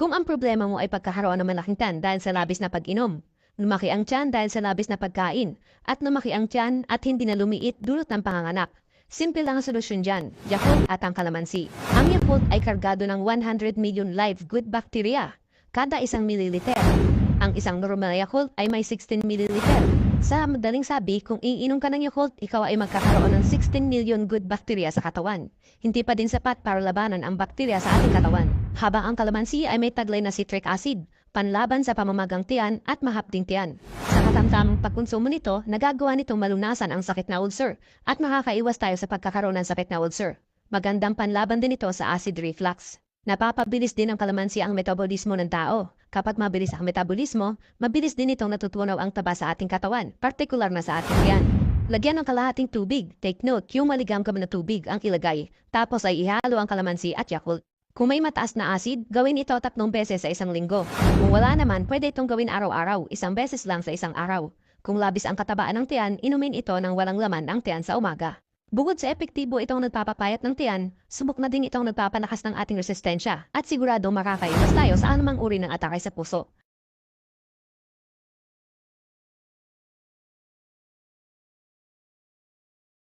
Kung ang problema mo ay pagkakaroon ng malaking tiyan dahil sa labis na pag-inom, lumaki ang tiyan dahil sa labis na pagkain, at lumaki ang tiyan at hindi na lumiit dulot ng panganganak, simple lang ang solusyon dyan, Yakult at ang kalamansi. Ang Yakult ay kargado ng 100 million live good bacteria kada isang mililiter. Ang isang normal na Yakult ay may 16 mililiter. Sa madaling sabi, kung iinom ka ng Yakult, ikaw ay magkakaroon ng 16 million good bacteria sa katawan. Hindi pa din sapat para labanan ang bakterya sa ating katawan. Habang ang kalamansi ay may taglay na citric acid, panlaban sa pamamagang tiyan at mahapding tiyan. Sa katamtamang pagkonsumo nito, nagagawa nitong malunasan ang sakit na ulcer at makakaiwas tayo sa pagkakaroon ng sakit na ulcer. Magandang panlaban din ito sa acid reflux. Napapabilis din ng kalamansi ang metabolismo ng tao. Kapag mabilis ang metabolismo, mabilis din itong natutunaw ang taba sa ating katawan, partikular na sa ating tiyan. Lagyan ng kalahating tubig. Take note, yung maligamgam na tubig ang ilagay. Tapos ay ihalo ang kalamansi at Yakult. Kung may mataas na acid, gawin ito 3 beses sa isang linggo. Kung wala naman, pwede itong gawin araw-araw, 1 beses lang sa isang araw. Kung labis ang katabaan ng tiyan, inumin ito ng walang laman ang tiyan sa umaga. Bukod sa epektibo itong nagpapapayat ng tiyan, subok na din itong nagpapalakas ng ating resistensya at sigurado makakaiwas tayo sa anumang uri ng atake sa puso.